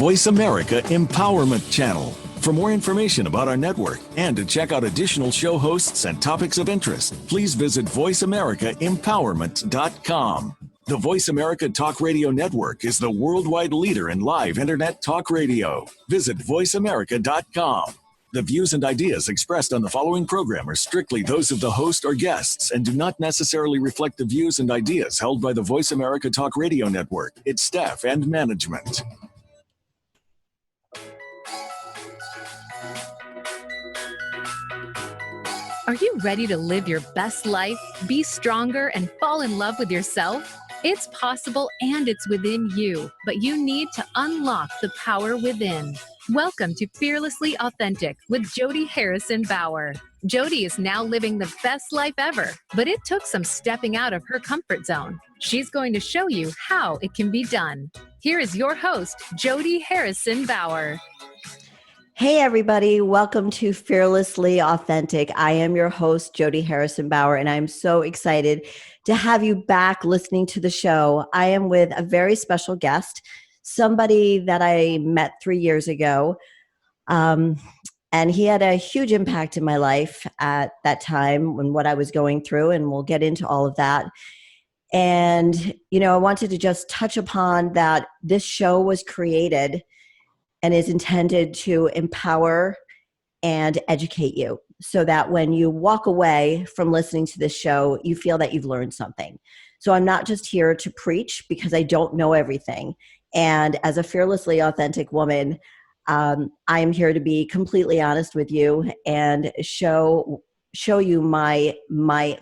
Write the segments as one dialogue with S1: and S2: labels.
S1: Voice America Empowerment Channel. For more information about our network and to check out additional show hosts and topics of interest, please visit voiceamericaempowerment.com. The Voice America Talk Radio Network is the worldwide leader in live internet talk radio. Visit voiceamerica.com. The views and ideas expressed on the following program are strictly those of the host or guests and do not necessarily reflect the views and ideas held by the Voice America Talk Radio Network, its staff, and management.
S2: Are you ready to live your best life, be stronger, and fall in love with yourself? It's possible and it's within you, but you need to unlock the power within. Welcome to Fearlessly Authentic with Jodi Harrison Bauer. Jodi is now living the best life ever, but it took some stepping out of her comfort zone. She's going to show you how it can be done. Here is your host, Jodi Harrison Bauer.
S3: Hey, everybody. Welcome to Fearlessly Authentic. I am your host, Jodi Harrison Bauer, and I'm so excited to have you back listening to the show. I am with a very special guest, somebody that I met 3 years ago, and he had a huge impact in my life at that time when what I was going through, and we'll get into all of that. And, I wanted to just touch upon that this show was created and is intended to empower and educate you so that when you walk away from listening to this show, you feel that you've learned something. So I'm not just here to preach because I don't know everything. And as a fearlessly authentic woman, I am here to be completely honest with you and show you my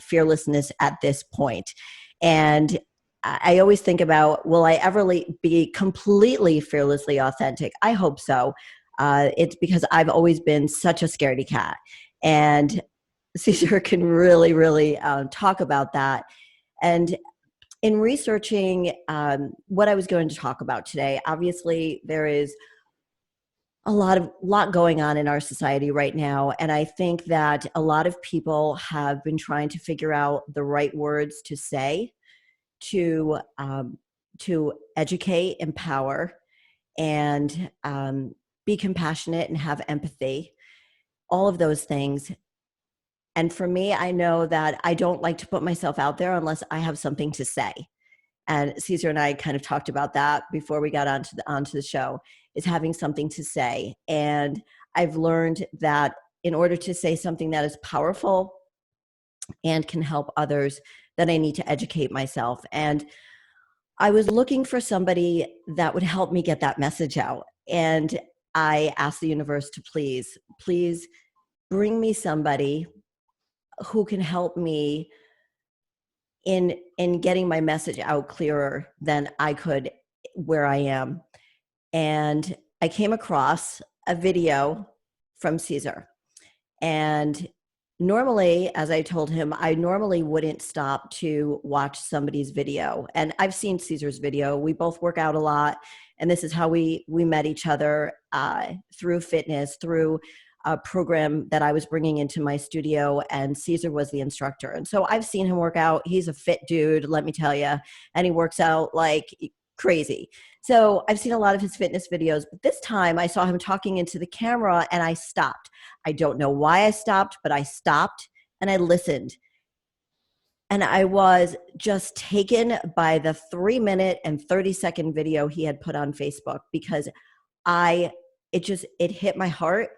S3: fearlessness at this point. And I always think about, will I ever be completely fearlessly authentic? I hope so. It's because I've always been such a scaredy cat. And Cesar can really talk about that. And in researching what I was going to talk about today, obviously there is a lot going on in our society right now. And I think that a lot of people have been trying to figure out the right words to say to educate, empower, and be compassionate and have empathy, all of those things. And for me, I know that I don't like to put myself out there unless I have something to say. And Cesar and I kind of talked about that before we got onto the show, is having something to say. And I've learned that in order to say something that is powerful and can help others, that I need to educate myself. And I was looking for somebody that would help me get that message out. And I asked the universe to please bring me somebody who can help me in getting my message out clearer than I could where I am. And I came across a video from Cesar. And normally, as I told him, I normally wouldn't stop to watch somebody's video. And I've seen Cesar's video. We both work out a lot. And this is how we met each other through fitness, through a program that I was bringing into my studio. And Cesar was the instructor. And so I've seen him work out. He's a fit dude, let me tell you. And he works out like crazy. So I've seen a lot of his fitness videos, but this time I saw him talking into the camera and I stopped. I don't know why I stopped, but I stopped and I listened. And I was just taken by the 3-minute and 30-second video he had put on Facebook, because it hit my heart.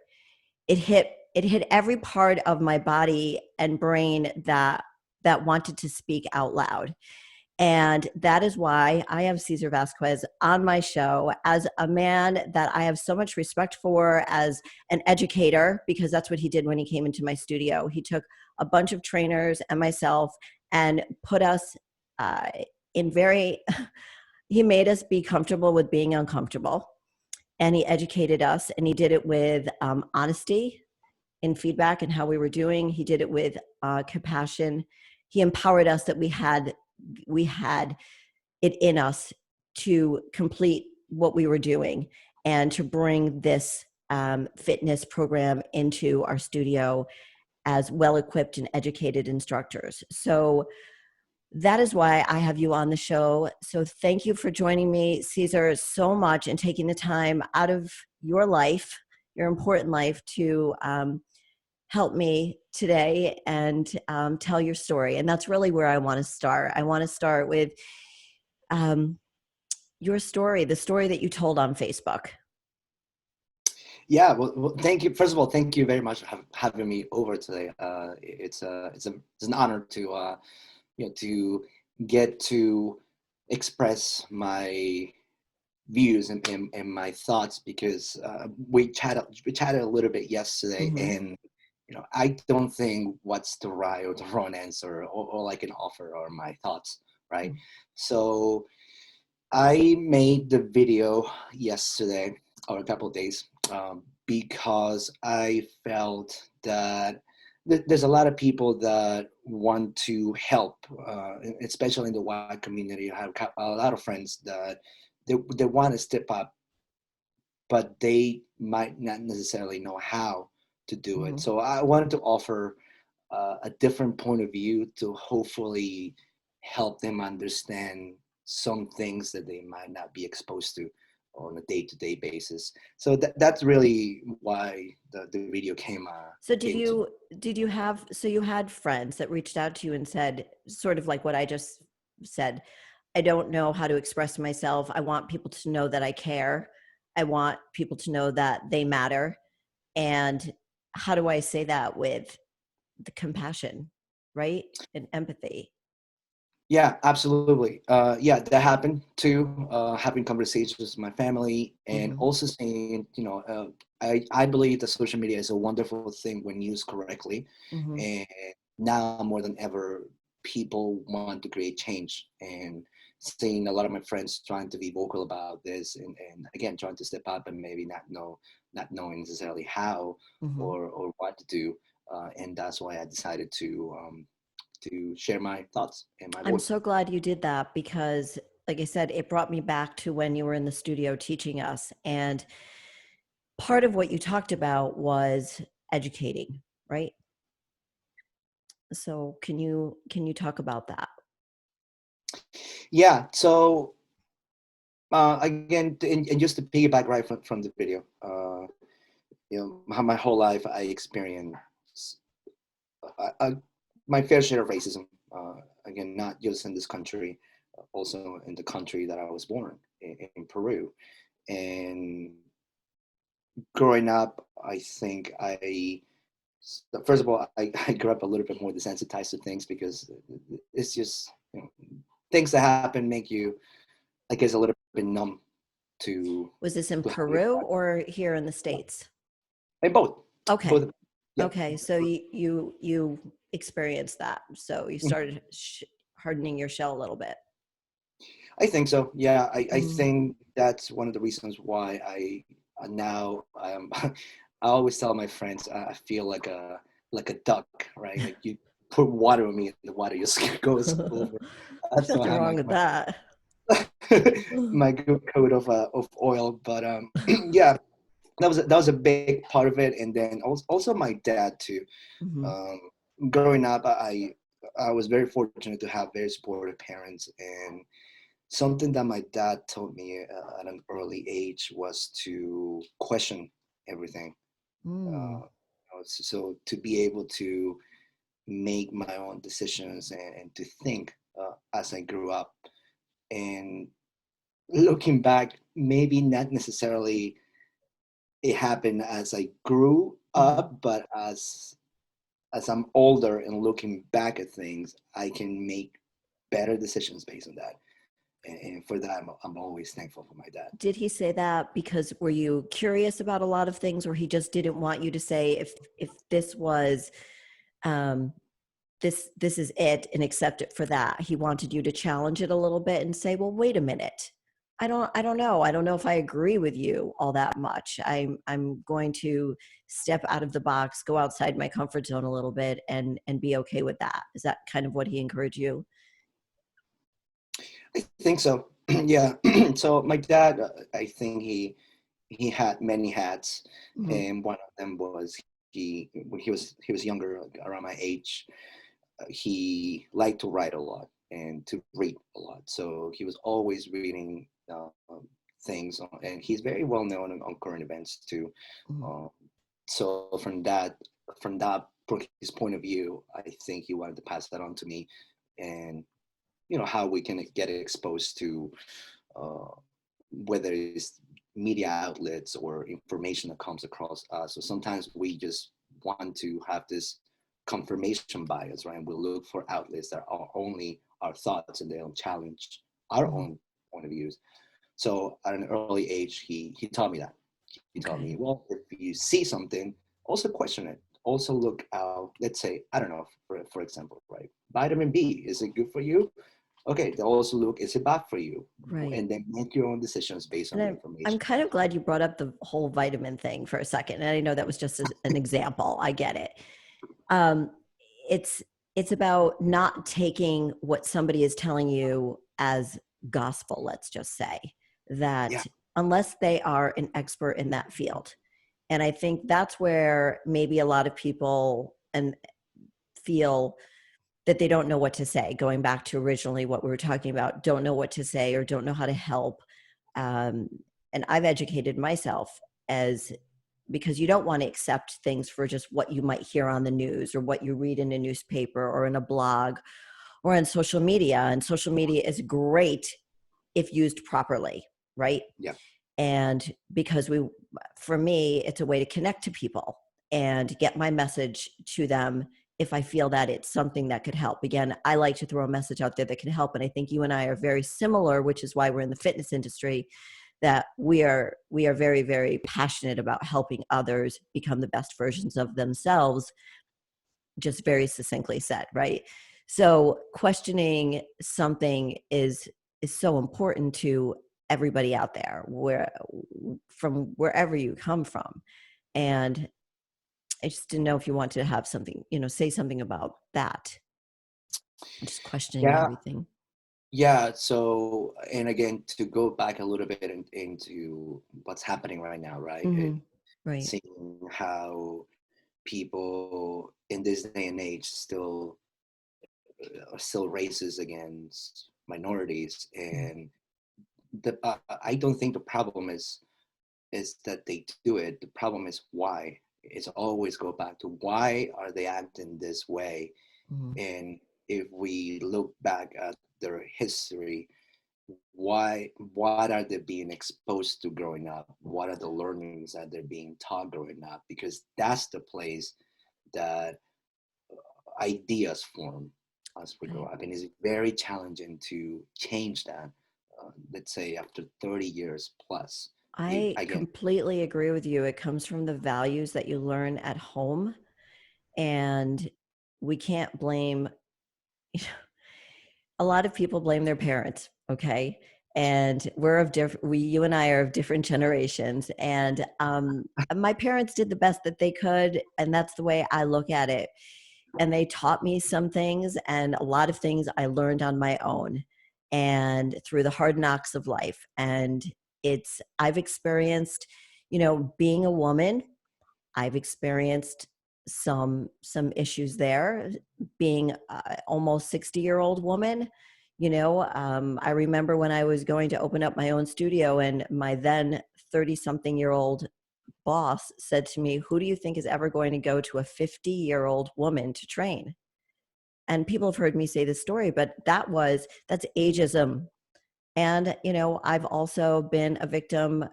S3: It hit every part of my body and brain that wanted to speak out loud. And that is why I have Cesar Vasquez on my show, as a man that I have so much respect for, as an educator, because that's what he did when he came into my studio. He took a bunch of trainers and myself and put us he made us be comfortable with being uncomfortable. And he educated us, and he did it with honesty in feedback and how we were doing. He did it with compassion. He empowered us that we had it in us to complete what we were doing and to bring this fitness program into our studio as well-equipped and educated instructors. So that is why I have you on the show. So thank you for joining me, Cesar, so much, and taking the time out of your life, your important life, to help me today and tell your story. And that's really where I want to start. I want to start with your story, the story that you told on Facebook.
S4: Yeah, well, thank you. First of all, thank you very much for having me over today. It's an honor to to get to express my views and my thoughts, because we chatted a little bit yesterday,
S3: Mm-hmm.
S4: and I don't think what's the right or the wrong answer, or all I can offer are my thoughts, right? So I made the video yesterday, or a couple of days, because I felt that there's a lot of people that want to help, especially in the white community. I have a lot of friends that they want to step up, but they might not necessarily know how to do it.
S3: Mm-hmm.
S4: So I wanted to offer a different point of view to hopefully help them understand some things that they might not be exposed to on a day-to-day basis. So that's really why the video
S3: So
S4: came to.
S3: you had friends that reached out to you and said, sort of like what I just said, I don't know how to express myself. I want people to know that I care. I want people to know that they matter. And how do I say that with the compassion, right? And empathy.
S4: Yeah, absolutely. Yeah, that happened too. Having conversations with my family, and
S3: Mm-hmm.
S4: also saying, I believe that social media is a wonderful thing when used correctly,
S3: Mm-hmm.
S4: and now more than ever, people want to create change. And seeing a lot of my friends trying to be vocal about this, and again trying to step up, and maybe not knowing necessarily how
S3: Mm-hmm.
S4: or what to do, and that's why I decided to share my thoughts and my
S3: I'm
S4: voice.
S3: so glad you did that because, like I said, it brought me back to when you were in the studio teaching us. And part of what you talked about was educating, right? So can you talk about that?
S4: Yeah. So again, and just to piggyback right from the video, how my whole life I experienced uh, my fair share of racism. Again, not just in this country, also in the country that I was born in Peru. And growing up, I think first of all, I grew up a little bit more desensitized to things, because it's just things that happen make you, I guess, a little bit numb to
S3: Was this in
S4: how you
S3: Peru or here in the States?
S4: and both
S3: Okay.
S4: both yeah.
S3: Okay. So you experienced that. So you
S4: Mhm.
S3: started hardening your shell a little bit.
S4: I think so. Yeah, I
S3: Mm.
S4: think that's one of the reasons why I now I always tell my friends I feel like a duck, right? Like you put water on me and the water just goes over. I
S3: There's
S4: still
S3: nothing
S4: have
S3: wrong with that.
S4: my good coat of oil, but yeah, that was a big part of it. And then also my dad too.
S3: Mhm.
S4: Um, Growing up, I was very fortunate to have very supportive parents, and something that my dad told me at an early age was to question everything.
S3: Mm.
S4: So to be able to make my own decisions, and to think as I grew up. And looking back, maybe not necessarily it happened as I grew
S3: Mhm.
S4: up, but as I'm older and looking back at things, I can make better decisions based on that. And for that, I'm always thankful for my dad.
S3: Did he say that because were you curious about a lot of things, or he just didn't want you to say if this was um this is it and accept it for that? He wanted you to challenge it a little bit and say, well, wait a minute. I don't know. I don't know if I agree with you all that much. I'm going to step out of the box, go outside my comfort zone a little bit and be okay with that. Is that kind of what he encouraged you?
S4: I think so. Yeah. So my dad, I think he had many hats,
S3: Mhm.
S4: and one of them was when he was younger, like around my age. He liked to write a lot. and to read a lot. So he was always reading things, and he's very well known on current events too.
S3: Mm.
S4: Uh, so from his point of view, I think he wanted to pass that on to me, and how we can get exposed to uh, whether it's media outlets or information that comes across us. So sometimes we just want to have this confirmation bias, right? And we look for outlets that are only our thoughts and they don't challenge our
S3: Mm.
S4: own point of views. So at an early age, he taught me that. He taught me,
S3: Okay.
S4: well, if you see something, also question it. Also look out, let's say, I don't know, for example, right? Vitamin B, is it good for you? Okay, they also look, is it bad for you?
S3: Right.
S4: And then make your own decisions based on
S3: And
S4: the
S3: I'm
S4: information.
S3: kind of glad you brought up the whole vitamin thing for a second. And I know that was just an example. I get it. Um, it's it's about not taking what somebody is telling you as gospel, let's just say,
S4: Yeah,
S3: that unless they are an expert in that field. And I think that's where maybe a lot of people and feel that they don't know what to say, going back to originally what we were talking about, don't know what to say or don't know how to help. um, and I've educated myself as, because you don't want to accept things for just what you might hear on the news or what you read in a newspaper or in a blog or on social media. And social media is great if used properly, right?
S4: yeah,
S3: And because for me, it's a way to connect to people and get my message to them if I feel that it's something that could help. Again, I like to throw a message out there that can help. And I think you and I are very similar, which is why we're in the fitness industry, that we are very, very passionate about helping others become the best versions of themselves, just very succinctly said, right? So questioning something is so important to everybody out there, from wherever you come from. And I just didn't know if you want to have something, say something about that, just questioning
S4: yeah,
S3: everything.
S4: yeah. So, and again, to go back a little bit into what's happening right now, right?
S3: Hmm. Right.
S4: Seeing how people in this day and age still are still racist against minorities,
S3: Mm.
S4: and I don't think the problem is that they do it. The problem is why. It's always go back to why are they acting this way.
S3: Mhm.
S4: And if we look back at their history, why what are they being exposed to growing up? What are the learnings that they're being taught growing up? Because that's the place that ideas form as we grow
S3: Right.
S4: up, and it's very challenging to change that. Let's say after 30 years plus.
S3: I
S4: Again,
S3: completely agree with you. It comes from the values that you learn at home, and we can't blame a lot of people blame their parents, okay? And we're of different, you and I are of different generations. And my parents did the best that they could. And that's the way I look at it. And they taught me some things, and a lot of things I learned on my own and through the hard knocks of life. And I've experienced, being a woman, I've experienced some issues there, being almost 60-year-old woman. I remember when I was going to open up my own studio, and my then 30-something-year-old boss said to me, "Who do you think is ever going to go to a 50-year-old woman to train?" And people have heard me say this story, but that's ageism. And I've also been a victim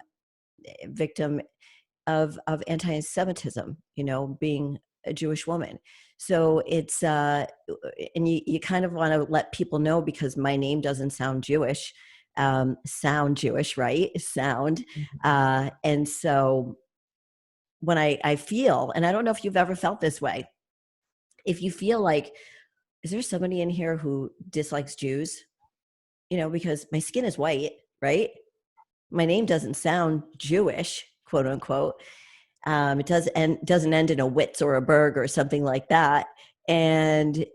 S3: of anti-Semitism, being a Jewish woman. So and you kind of want to let people know, because my name doesn't sound Jewish, right? And so when I feel, and I don't know if you've ever felt this way, if you feel like, is there somebody in here who dislikes Jews? Because my skin is white, right? My name doesn't sound Jewish, quote unquote. It doesn't end in a Witz or a Berg or something like that. And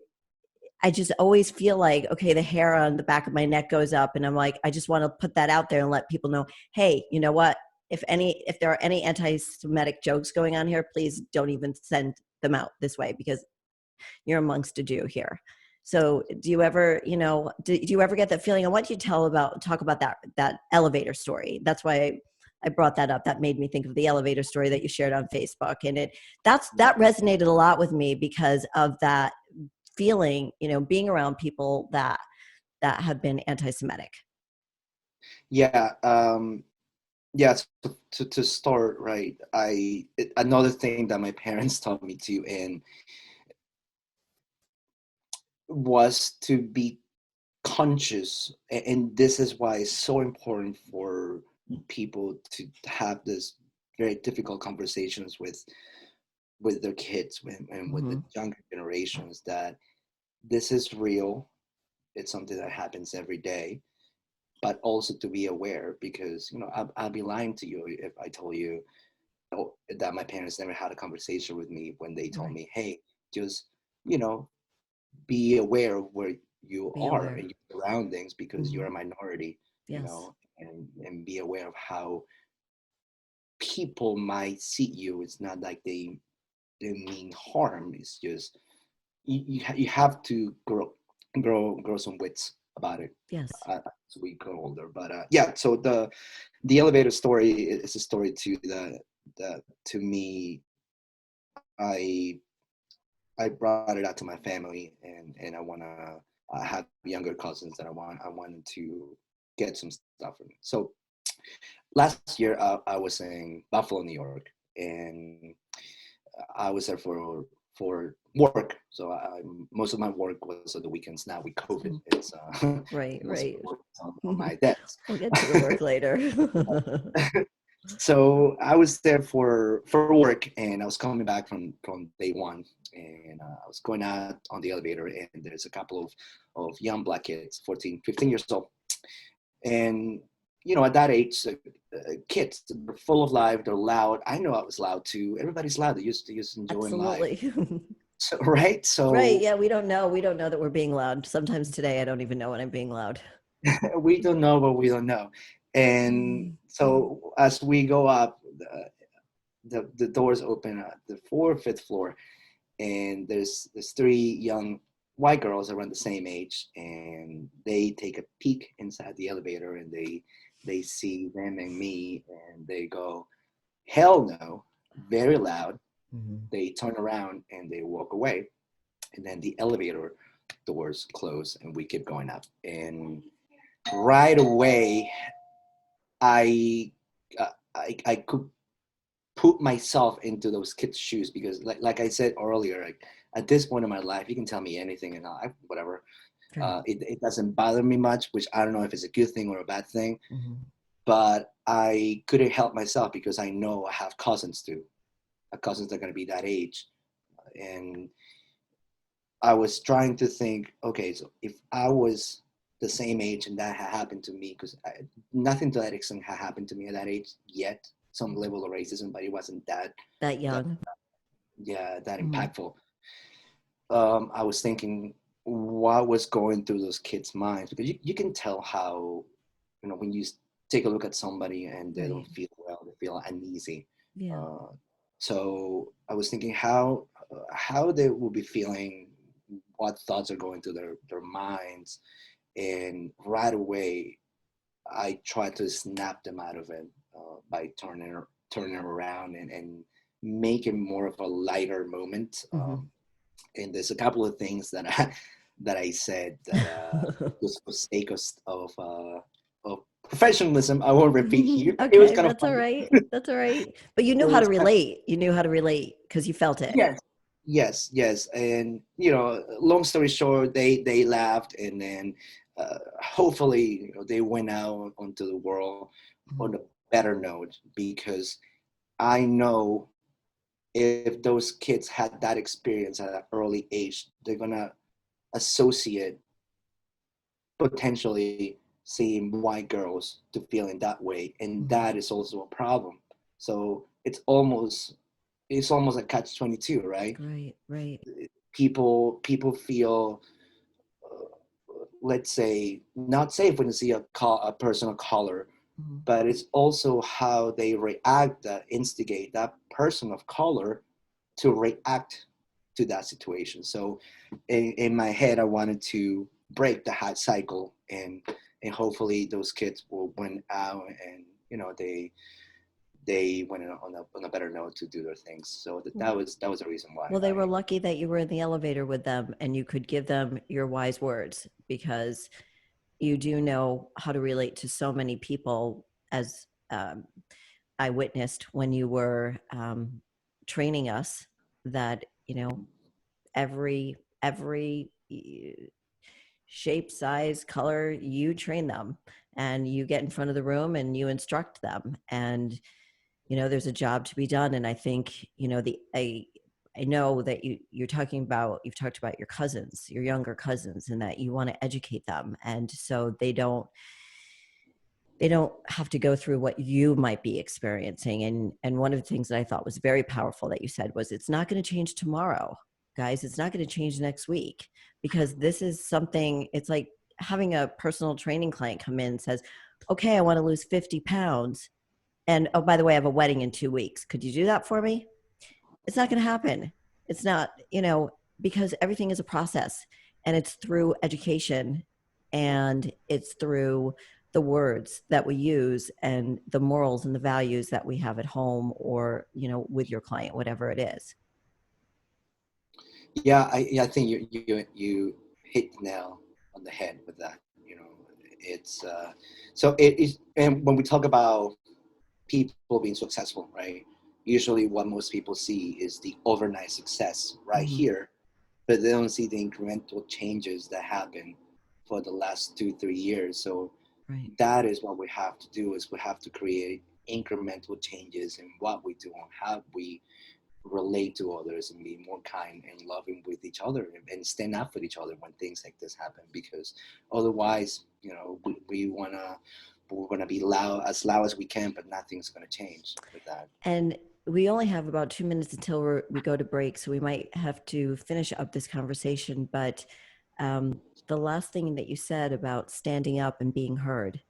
S3: I just always feel like, okay, the hair on the back of my neck goes up, and I'm like, I just want to put that out there and let people know, hey, you know what? If there are any anti-Semitic jokes going on here, please don't even send them out this way, because you're amongst a Jew here. So do you ever, do you ever get that feeling? I want you to talk about that elevator story. That's why I brought that up. That made me think of the elevator story that you shared on Facebook. And that resonated a lot with me because of that feeling, being around people that have been anti-Semitic.
S4: Yeah. Yeah, to start, right, another thing that my parents taught me to, and was to be conscious, and this is why it's so important for people to have this very difficult conversations with their kids and with the younger generations, that this is real. It's something that happens every day, but also to be aware, because I'll be lying to you if I told you that my parents never had a conversation with me when they told me, hey, just be aware of where you
S3: Be
S4: are
S3: aware.
S4: and your surroundings, because you're a minority,
S3: Yes.
S4: and be aware of how people might see you. It's not like they mean harm. It's just you have to grow some wits about it
S3: Yes.
S4: as we grow older. But yeah, so the elevator story is a story to to me. I I brought it out to my family, and I wanna have younger cousins that I wanted to get some stuff from. So last year I was in Buffalo, New York, and I was there for work. So most of my work was on the weekends. Now with COVID, it's
S3: Right.
S4: most of
S3: Right.
S4: the work is on my desk.
S3: We'll get to the work later.
S4: So I was there for work, and I was coming back from day one, and I was going out on the elevator, and there's a couple of young black kids, 14, 15 years old, and at that age, kids, they're full of life, they're loud. I know I was loud too. Everybody's loud. They're just enjoying life.
S3: Absolutely.
S4: So, right.
S3: Right.
S4: So
S3: Yeah. We don't know. We don't know that we're being loud. Sometimes today, I don't even know when I'm being loud.
S4: we don't know what we don't know. And so as we go up, the doors open at the fifth floor, and there's three young white girls around the same age, and they take a peek inside the elevator, and they see them and me, and they go, hell no, very loud. They turn around and they walk away, and then the elevator doors close, and we keep going up. And right away, I I could put myself into those kids' shoes, because like I said earlier, like, at this point in my life, you can tell me anything and whatever.
S3: Right.
S4: It doesn't bother me much, which I don't know if it's a good thing or a bad thing.
S3: Mm-hmm.
S4: But I couldn't help myself, because I know I have cousins too. Cousins that are going to be that age. And I was trying to think, okay, so if I was the same age and that had happened to me, because nothing to that extent had happened to me at that age yet, some level of racism, but it wasn't
S3: That
S4: that
S3: young.
S4: that
S3: Mm-hmm.
S4: impactful. I was thinking what was going through those kids' minds, because you can tell how, when you take a look at somebody and they
S3: Right.
S4: don't feel well, they feel uneasy.
S3: Yeah.
S4: Uh, so I was thinking how they will be feeling, what thoughts are going through their minds, and right away I tried to snap them out of it by turning them around, and make it more of a lighter moment.
S3: Mm-hmm.
S4: And there's a couple of things that I said that just for sake of professionalism, I won't repeat here. It was
S3: Okay,
S4: kind of
S3: that's all
S4: funny.
S3: right. That's all right. But you
S4: It
S3: knew how to
S4: was
S3: relate. You knew how to relate because you felt it.
S4: yes, yes, and long story short, they laughed, and then hopefully they went out onto the world on a better note, because I know if those kids had that experience at an early age, they're gonna associate potentially seeing white girls to feeling that way, and that is also a problem. So it's almost a catch 22, right?
S3: Right, right.
S4: People feel, let's say, not safe when you see a person of color,
S3: Mm-hmm.
S4: but it's also how they react that instigate that person of color to react to that situation. So in my head, I wanted to break the hot cycle, and hopefully those kids will went out and, you know, they went on a better note to do their things. So that was the reason why.
S3: Well, they were lucky that you were in the elevator with them and you could give them your wise words, because you do know how to relate to so many people, as I witnessed when you were training us, that, you know, every shape, size, color, you train them, and you get in front of the room and you instruct them, and, you know, there's a job to be done. And I think, you know, I know that you've talked about your cousins, your younger cousins, and that you want to educate them, and so they don't have to go through what you might be experiencing. And one of the things that I thought was very powerful that you said was, it's not going to change tomorrow, guys. It's not going to change next week, because this is something, it's like having a personal training client come in and says, okay, I want to lose 50 pounds. And, oh, by the way, I have a wedding in 2 weeks. Could you do that for me? It's not going to happen. It's not, you know, because everything is a process, and it's through education, and it's through the words that we use, and the morals and the values that we have at home, or, you know, with your client, whatever it is.
S4: Yeah, I think you hit the nail on the head with that. You know, it's so it is. And when we talk about people being successful, right? Usually, what most people see is the overnight success right here, but they don't see the incremental changes that happen for the last 2-3 years. So that is what we have to do: is we have to create incremental changes in what we do and how we relate to others, and be more kind and loving with each other, and stand up for each other when things like this happen. Because otherwise, you know, we're gonna be as loud as we can, but nothing's gonna change with that.
S3: And we only have about 2 minutes until we go to break, so we might have to finish up this conversation. But the last thing that you said about standing up and being heard,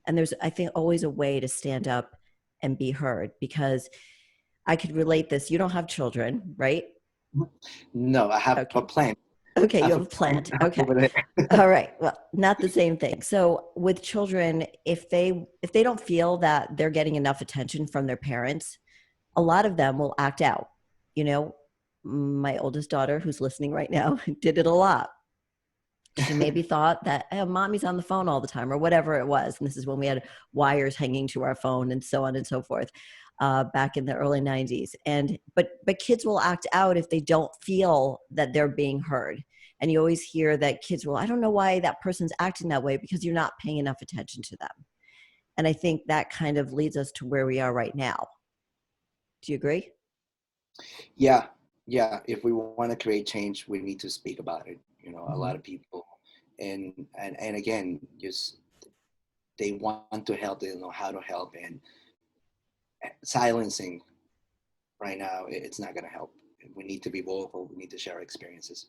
S3: and there's, I think, always a way to stand up and be heard, because I could relate this. You don't have children, right?
S4: No, I have a plant.
S3: Okay, you have a plant. Okay. All right. Well, not the same thing. So with children, if they don't feel that they're getting enough attention from their parents, a lot of them will act out. You know, my oldest daughter, who's listening right now, did it a lot. She maybe thought that, oh, mommy's on the phone all the time, or whatever it was. And this is when we had wires hanging to our phone and so on and so forth, back in the early 90s. But kids will act out if they don't feel that they're being heard. And you always hear that kids will, I don't know why that person's acting that way, because you're not paying enough attention to them. And I think that kind of leads us to where we are right now. Do you agree?
S4: Yeah. If we want to create change, we need to speak about it. You know, a lot of people, and again, just they want to help, they don't know how to help, and silencing right now, it's not going to help. We need to be vocal. We need to share our experiences.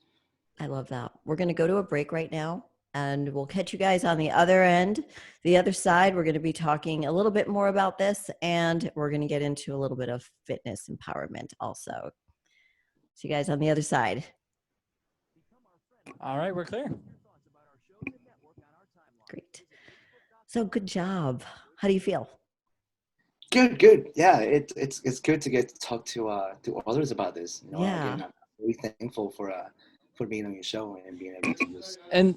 S3: I love that. We're going to go to a break right now, and we'll catch you guys on the other end. The other side, we're going to be talking a little bit more about this, and we're going to get into a little bit of fitness empowerment also. See you guys on the other side.
S5: All right, we're clear.
S3: Great. So good job. How do you feel?
S4: Good. Yeah, it's good to get to talk to others about this. You know,
S3: Yeah.
S4: again, I'm really thankful for being on your show and being able to just.
S5: And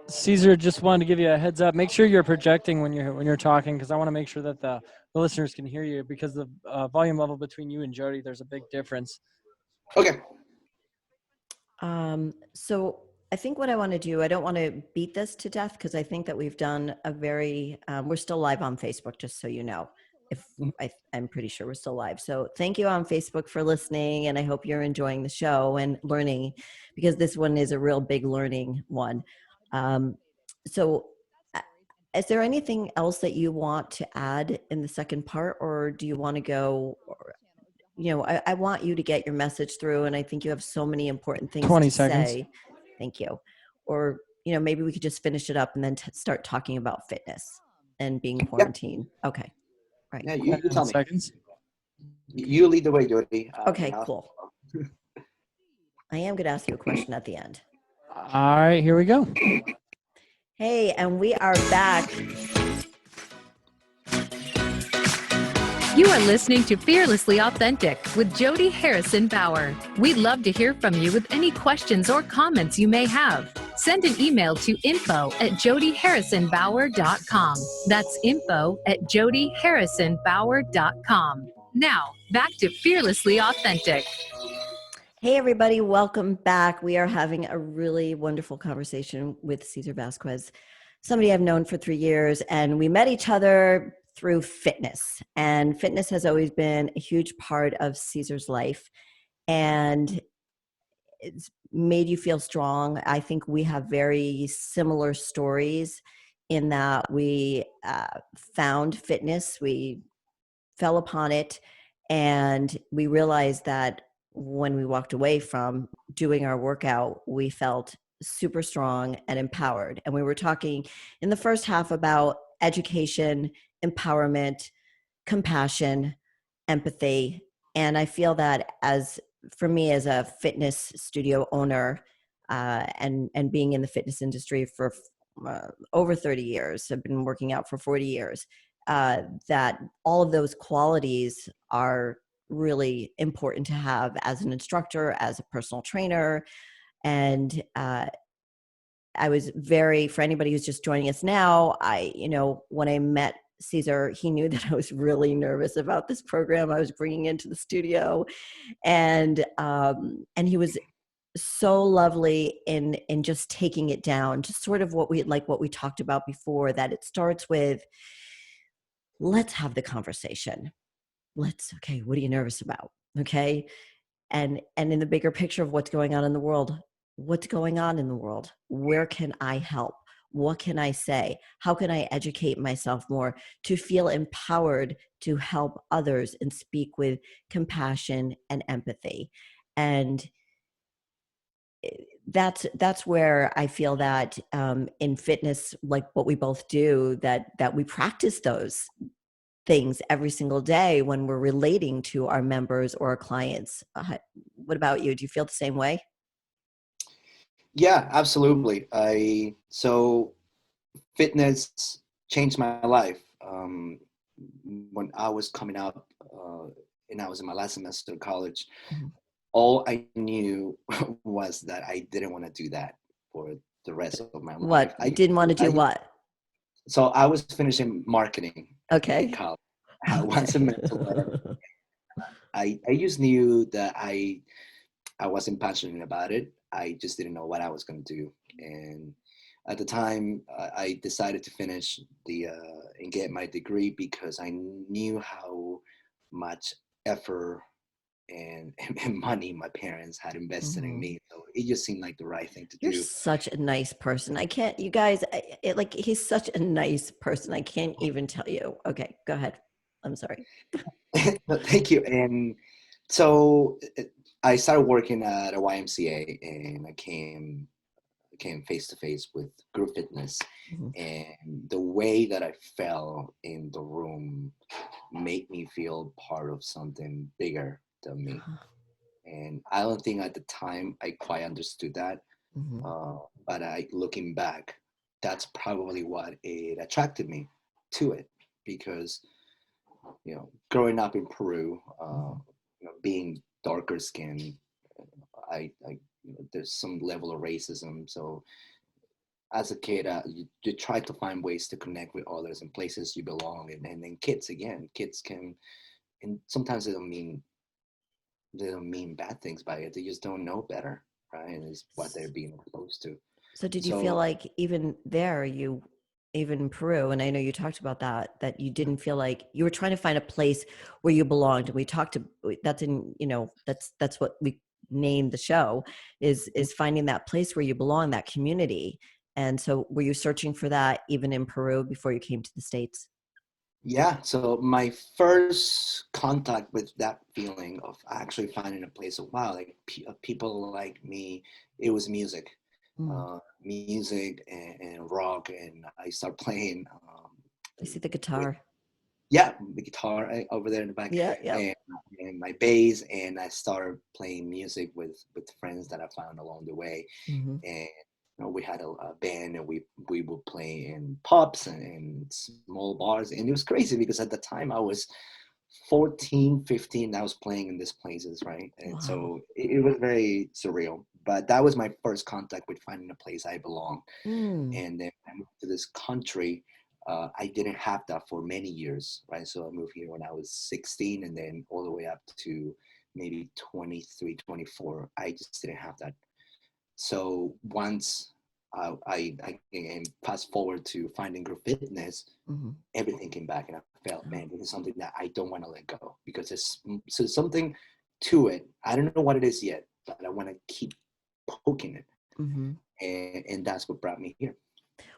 S5: Cesar, just wanted to give you a heads up. Make sure you're projecting when you're talking, because I want to make sure that the listeners can hear you, because the volume level between you and Jodi, there's a big difference.
S4: Okay.
S3: So I think what I want to do, I don't want to beat this to death, because I think that we've done a very, we're still live on Facebook, just so you know. I'm pretty sure we're still live. So thank you on Facebook for listening, and I hope you're enjoying the show and learning, because this one is a real big learning one. So is there anything else that you want to add in the second part, or do you want to go, you know, I want you to get your message through, and I think you have so many important things
S5: 20
S3: to
S5: seconds.
S3: say. Thank you. Or, you know, maybe we could just finish it up and then start talking about fitness and being quarantined.
S4: Yep.
S3: Okay. Right.
S4: Yeah, you tell me.
S5: Seconds.
S4: You lead the way, Jodi.
S3: Okay, cool. I am going to ask you a question at the end.
S5: All right, here we go.
S3: Hey, and we are back.
S2: You are listening to Fearlessly Authentic with Jodi Harrison Bauer. We'd love to hear from you with any questions or comments you may have. Send an email to info@jodiharrisonbauer.com. That's info@jodiharrisonbauer.com. Now, back to Fearlessly Authentic.
S3: Hey, everybody, welcome back. We are having a really wonderful conversation with Cesar Vasquez, somebody I've known for 3 years, and we met each other through fitness. And fitness has always been a huge part of Cesar's life, and it's made you feel strong. I think we have very similar stories in that we found fitness, we fell upon it, and we realized that when we walked away from doing our workout, we felt super strong and empowered. And we were talking in the first half about education, empowerment, compassion, empathy. And I feel that for me as a fitness studio owner, and being in the fitness industry for over 30 years, I've been working out for 40 years, that all of those qualities are really important to have as an instructor, as a personal trainer. And I was for anybody who's just joining us now, when I met Cesar, he knew that I was really nervous about this program I was bringing into the studio. And he was so lovely in just taking it down, just sort of what we talked about before, that it starts with, let's have the conversation. Okay, what are you nervous about? Okay. And in the bigger picture of what's going on in the world, where can I help? What can I say? How can I educate myself more to feel empowered to help others and speak with compassion and empathy? And that's where I feel that in fitness, like what we both do, that we practice those things every single day when we're relating to our members or our clients. What about you? Do you feel the same way?
S4: Yeah, absolutely. So fitness changed my life. When I was coming up, and I was in my last semester of college,
S3: Mhm.
S4: all I knew was that I didn't want to do that for the rest of my life.
S3: What? Didn't want to do what?
S4: So I was finishing marketing in
S3: Okay.
S4: college. I had one
S3: Okay.
S4: semester left. I just knew that I wasn't passionate about it. I just didn't know what I was going to do. And at the time, I decided to finish and get my degree because I knew how much effort and, and money my parents had invested in
S3: Mhm.
S4: me. So it just seemed like the right thing to
S3: You're
S4: do.
S3: such a nice person. I can't, you guys, he's such a nice person. I can't even tell you. Okay, go ahead. I'm sorry.
S4: No, thank you. And so I started working at a YMCA, and I came face to face with group fitness,
S3: Mhm.
S4: and the way that I felt in the room made me feel part of something bigger than me. And I don't think at the time I quite understood that,
S3: Mhm.
S4: but looking back, that's probably what it attracted me to it, because growing up in Peru, being darker skinned, there's some level of racism. So as a kid, you try to find ways to connect with others and places you belong. And then kids can, and sometimes they don't mean bad things by it. They just don't know better, right? And it's what they're being exposed to.
S3: So did you feel
S4: So
S3: like even in Peru, and I know you talked about that you didn't feel like you were trying to find a place where you belonged? And we talked to, that's what we named the show, is finding that place where you belong, that community. And so were you searching for that even in Peru before you came to the States?
S4: yeah, so my first contact with that feeling of actually finding a place of, wow, like people like me, it was music.
S3: Mm.
S4: Music and rock, and I start playing
S3: I see the
S4: with,
S3: guitar.
S4: yeah, the guitar over there in the back,
S3: Yeah, yeah.
S4: and my bass, and I started playing music with friends that I found along the way.
S3: Mm-hmm.
S4: And we had a band, and we would play in pubs and small bars, and it was crazy because at the time I was 14, 15. I was playing in these places, right? And
S3: Wow.
S4: so it was very surreal. But that was my first contact with finding a place I belong.
S3: Mm.
S4: And then I moved to this country. I didn't have that for many years, right? So I moved here when I was 16, and then all the way up to maybe 23, 24. I just didn't have that. So once and fast forward to finding group fitness,
S3: Mm-hmm.
S4: everything came back, and I felt, man, this is something that I don't want to let go, because there's something to it. I don't know what it is yet, but I want to keep poking it.
S3: Mm-hmm.
S4: And that's what brought me here.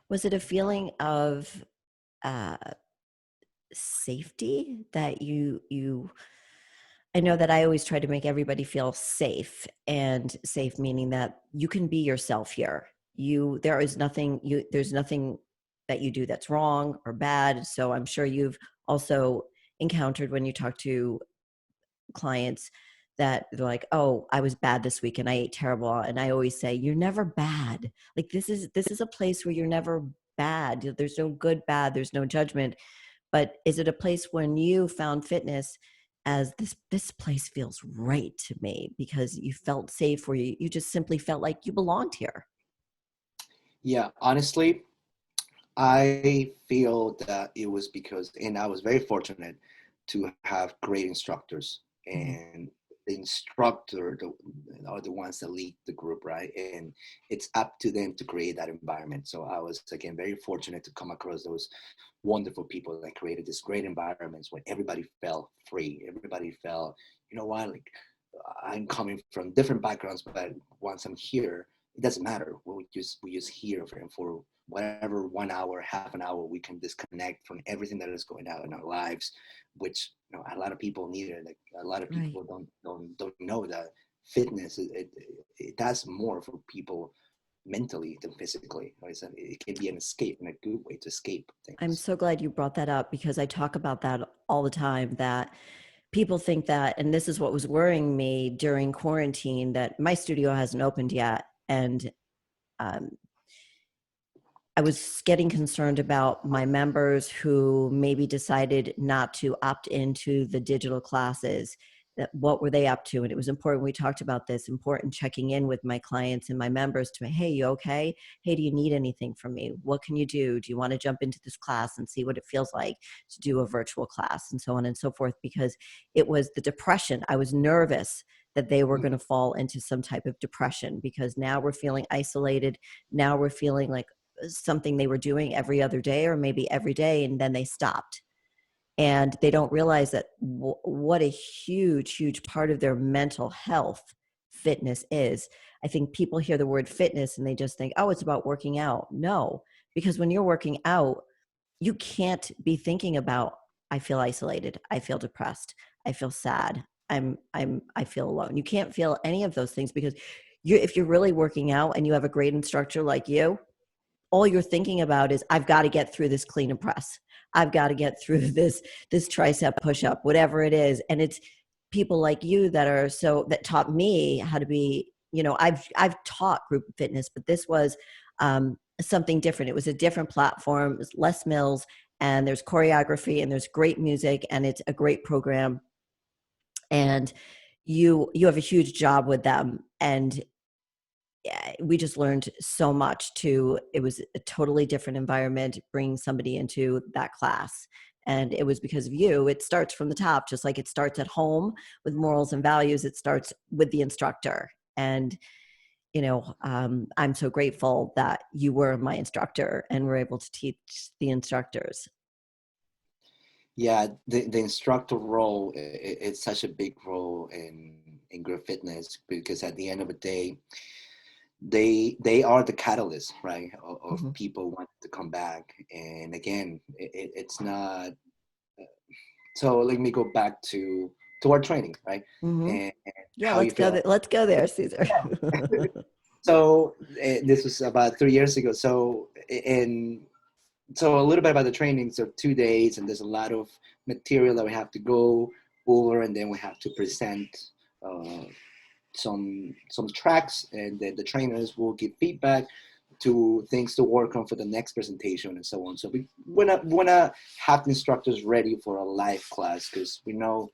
S3: Was it a feeling of uh, safety that you I know that I always try to make everybody feel safe, and safe meaning that you can be yourself here. There's nothing that you do that's wrong or bad. So I'm sure you've also encountered when you talk to clients that they're like, "Oh, I was bad this week and I ate terrible." And I always say, "You're never bad. Like this is a place where you're never bad. There's no good, bad, there's no judgment." But is it a place when you found fitness as this place feels right to me because you felt safe, where you just simply felt like you belonged here?
S4: Yeah, honestly, I feel that it was because, and I was very fortunate to have great instructors,
S3: Mhm.
S4: and the instructor are the ones that lead the group, right? And it's up to them to create that environment. So I was, again, very fortunate to come across those wonderful people that created this great environments where everybody felt free. Everybody felt, you know what, like, I'm coming from different backgrounds, but once I'm here, it doesn't matter. We just here for whatever 1 hour, half an hour, we can disconnect from everything that is going on in our lives, which, a lot of people need it. Like, a lot of
S3: Right.
S4: people don't know that fitness it does more for people mentally than physically. Right? So it can be an escape, and a good way to escape
S3: I'm
S4: things.
S3: so glad you brought that up because I talk about that all the time, that people think that, and this is what was worrying me during quarantine, that my studio hasn't opened yet. And um, I was getting concerned about my members who maybe decided not to opt into the digital classes. That what were they up to? And it was important. We talked about this, important checking in with my clients and my members to, hey, you okay? Hey, do you need anything from me? What can you do? Do you want to jump into this class and see what it feels like to do a virtual class, and so on and so forth? Because it was the depression. I was nervous that they were going to fall into some type of depression, because now we're feeling isolated. Now we're feeling like something they were doing every other day or maybe every day, and then they stopped, and they don't realize that what a huge part of their mental health fitness is. I think people hear the word fitness and they just think, oh, it's about working out. No, because when you're working out, you can't be thinking about, I feel isolated, I feel depressed, I feel sad, I feel alone. You can't feel any of those things, because if you're really working out and you have a great instructor like you, all you're thinking about is, I've got to get through this clean and press. I've got to get through this tricep push up, whatever it is. And it's people like you that taught me how to be, I've taught group fitness, but this was something different. It was a different platform. It was Les Mills, and there's choreography and there's great music and it's a great program. And you have a huge job with them. And we just learned so much too. It was a totally different environment bringing somebody into that class. And it was because of you. It starts from the top, just like it starts at home with morals and values. It starts with the instructor. And, I'm so grateful that you were my instructor and were able to teach the instructors.
S4: Yeah, the instructor role, it's such a big role in group fitness, because at the end of the day, they are the catalyst, right, of
S3: Mhm.
S4: people wanting to come back. And again, it's not, so let me go back to our training, right?
S3: Mhm.
S4: And
S3: Yeah,
S4: how you feel.
S3: let's go there, Cesar.
S4: So this was about 3 years ago. So a little bit about the training. So 2 days, and there's a lot of material that we have to go over, and then we have to present uh, some tracks, and then the trainers will give feedback to things to work on for the next presentation and so on. So we wanna have the instructors ready for a live class, because we know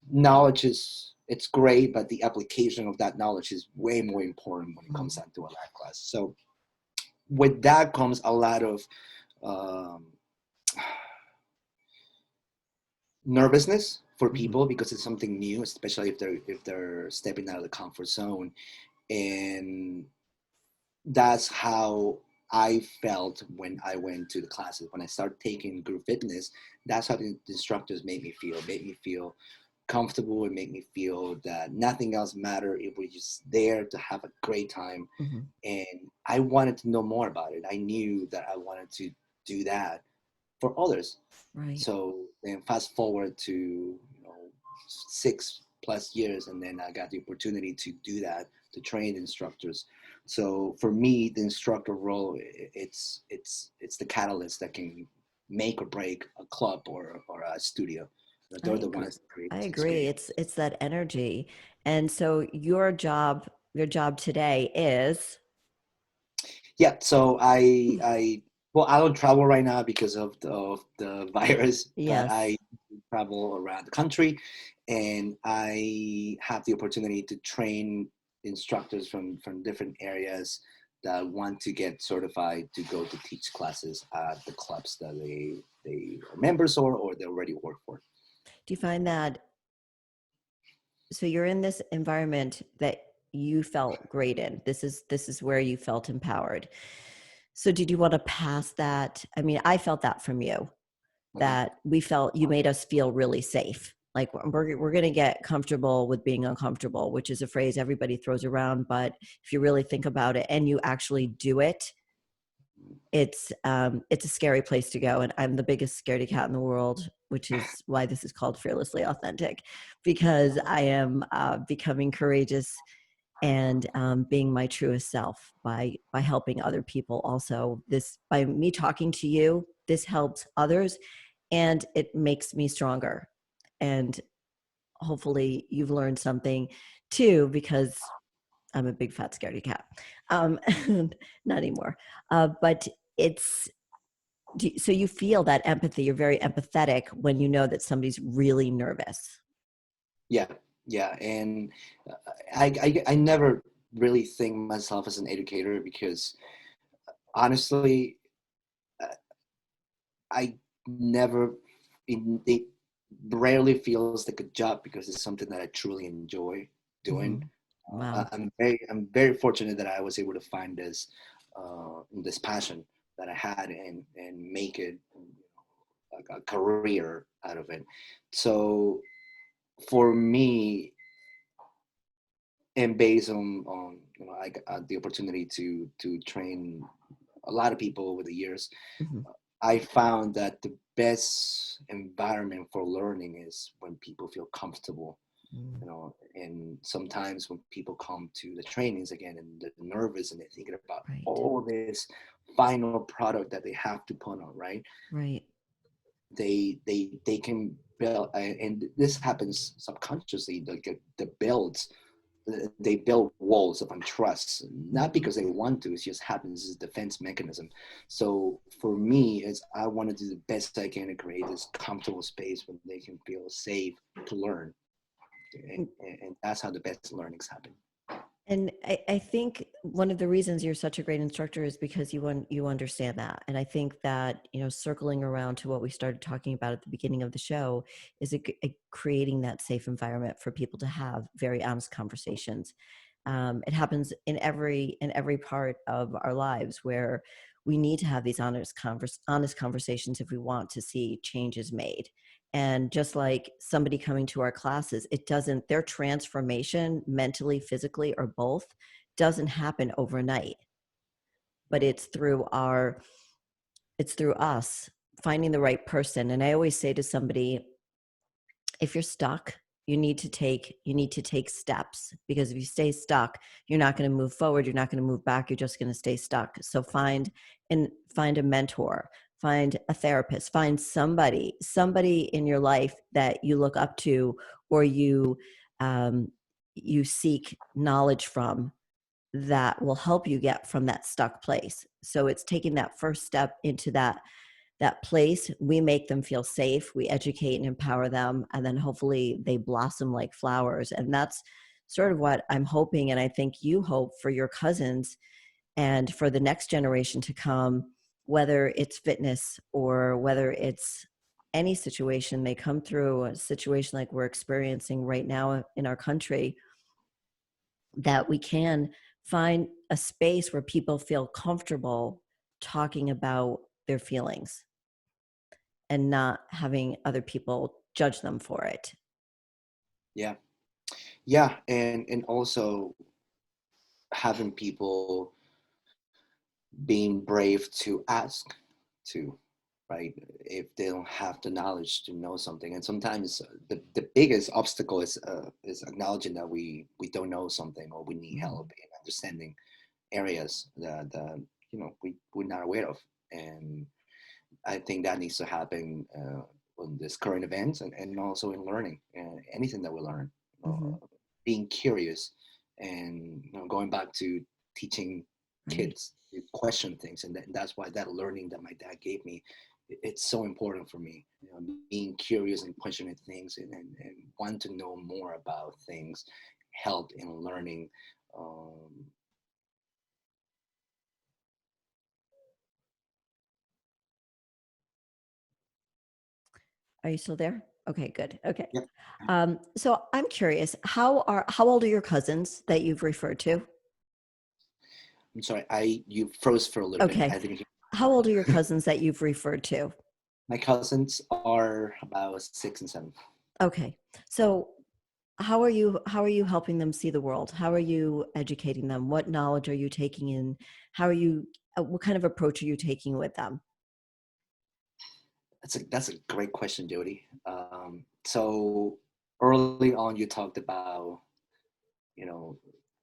S4: knowledge is, it's great, but the application of that knowledge is way more important when it comes down to a live class. So with that comes a lot of um, nervousness for people, because it's something new, especially if they're stepping out of the comfort zone. And that's how I felt when I went to the classes. When I started taking group fitness, that's how the instructors made me feel. Made me feel comfortable, and made me feel that nothing else mattered. It was just there to have a great time. And I wanted to know more about it. I knew that I wanted to do that for others.
S3: Right.
S4: So then fast forward to 6+ years, and then I got the opportunity to do that, to train instructors. So for me, the instructor role, it's the catalyst that can make or break a club or a studio. They're the ones that create
S3: I
S4: this
S3: agree.
S4: experience.
S3: It's that energy. And so your job today is,
S4: Yeah. So well, I don't travel right now because of the virus, but
S3: yes.
S4: I travel around the country, and I have the opportunity to train instructors from different areas that want to get certified to go to teach classes at the clubs that they are members or they already work for.
S3: Do you find that, so you're in this environment that you felt great in? This is where you felt empowered. So did you want to pass that? I mean, I felt that from you, that we felt you made us feel really safe. Like we're going to get comfortable with being uncomfortable, which is a phrase everybody throws around. But if you really think about it and you actually do it, it's a scary place to go. And I'm the biggest scaredy cat in the world, which is why this is called Fearlessly Authentic, because I am becoming courageous and being my truest self by helping other people. Also, this, by me talking to you, this helps others, and it makes me stronger. And hopefully you've learned something too, because I'm a big fat scaredy cat. Not anymore. But it's, so you feel that empathy. You're very empathetic when you know that somebody's really nervous.
S4: Yeah, and I never really think myself as an educator, because honestly, I never, it rarely feels like a job, because it's something that I truly enjoy doing.
S3: Wow.
S4: I'm very fortunate that I was able to find this passion that I had, and make it like a career out of it. So for me, and based on I got the opportunity to train a lot of people over the years, I found that the best environment for learning is when people feel comfortable, and sometimes when people come to the trainings again and they're nervous and they're thinking about
S3: Right.
S4: all this final product that they have to put on, right?
S3: Right.
S4: They can build, and this happens subconsciously, the builds, they build walls of untrust, not because they want to, it just happens as a defense mechanism. So for me, is I want to do the best I can to create this comfortable space where they can feel safe to learn, and that's how the best learnings happen.
S3: And I think one of the reasons you're such a great instructor is because you understand that. And I think that, circling around to what we started talking about at the beginning of the show, is creating that safe environment for people to have very honest conversations. It happens in every part of our lives, where we need to have these honest conversations if we want to see changes made. And just like somebody coming to our classes, their transformation mentally, physically, or both doesn't happen overnight, but it's through us finding the right person. And I always say to somebody, if you're stuck, you need to take steps, because if you stay stuck, you're not going to move forward. You're not going to move back. You're just going to stay stuck. So find a mentor, find a therapist, find somebody in your life that you look up to, or you seek knowledge from, that will help you get from that stuck place. So it's taking that first step into that place. We make them feel safe, we educate and empower them, and then hopefully they blossom like flowers. And that's sort of what I'm hoping, and I think you hope for your cousins and for the next generation to come, whether it's fitness or whether it's any situation they come through, a situation like we're experiencing right now in our country, that we can find a space where people feel comfortable talking about their feelings and not having other people judge them for it.
S4: Yeah, and also having people being brave to ask to, right? If they don't have the knowledge to know something, and sometimes the biggest obstacle is acknowledging that we don't know something, or we need
S3: Mhm.
S4: help in understanding areas that we're not aware of. And I think that needs to happen on this current events, and also in learning, anything that we learn,
S3: Mhm.
S4: being curious, and going back to teaching
S3: Right.
S4: kids to question things. And that's why that learning that my dad gave me, it's so important for me. Being curious and questioning things, and want to know more about things, help in learning. Um,
S3: Are you still there? Okay, good. Okay.
S4: yep.
S3: So I'm curious, how old are your cousins that you've referred to?
S4: I'm sorry, you froze for a little bit.
S3: Okay.
S4: I didn't hear.
S3: How old are your cousins that you've referred to?
S4: My cousins are about 6 and 7.
S3: Okay. So how are you helping them see the world? How are you educating them? What knowledge are you taking in? How are you what kind of approach are you taking with them?
S4: That's a great question, Jodi. So early on, you talked about, you know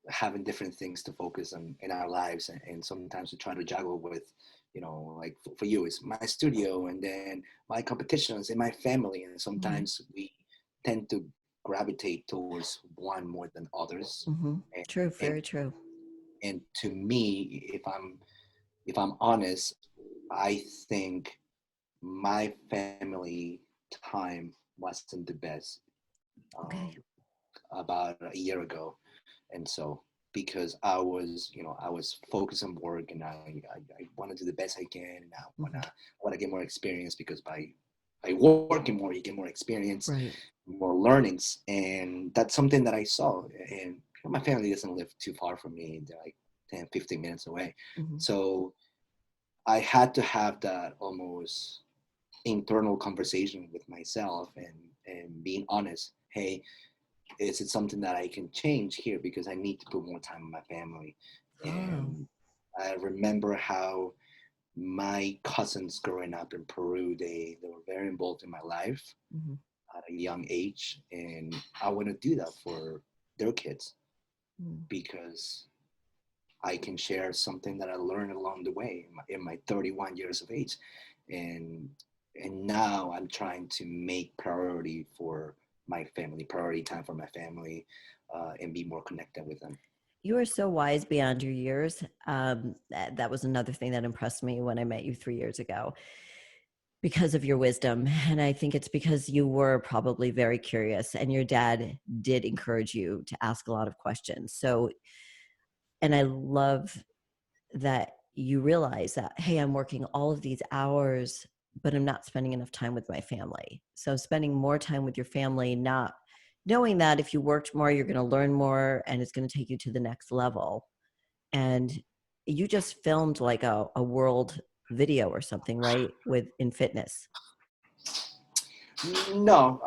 S4: having different things to focus on in our lives, and sometimes we try to juggle with, like for you, it's my studio, and then my competitions and my family, and
S3: Mhm.
S4: sometimes we tend to gravitate towards one more than others.
S3: Mhm.
S4: and
S3: True,
S4: and,
S3: very true.
S4: and to me, if I'm honest, I think my family time wasn't the best,
S3: Okay.
S4: um, about a year ago. And so, because I was focused on work, and I want to do the best I can, and I want
S3: Mhm.
S4: to want to get more experience, because by working more, you get more experience,
S3: Right.
S4: more learnings. And that's something that I saw. And my family doesn't live too far from me. They're like 10, 15 minutes away.
S3: Mhm.
S4: So I had to have that almost internal conversation with myself, and being honest. Hey, is it something that I can change here, because I need to put more time with my family?
S3: Oh.
S4: And I remember how my cousins growing up in Peru, they were very involved in my life
S3: Mhm.
S4: at a young age, and I want to do that for their kids,
S3: Mhm.
S4: because I can share something that I learned along the way in my 31 years of age. And and now I'm trying to make priority for my family, priority time for my family, and be more connected with them.
S3: You are so wise beyond your years. That was another thing that impressed me when I met you 3 years ago, because of your wisdom. And I think it's because you were probably very curious, and your dad did encourage you to ask a lot of questions. So, and I love that you realize that, hey, I'm working all of these hours, but I'm not spending enough time with my family. So, spending more time with your family, not knowing that if you worked more, you're going to learn more and it's going to take you to the next level. And you just filmed like a world video or something, right? With in fitness.
S4: No,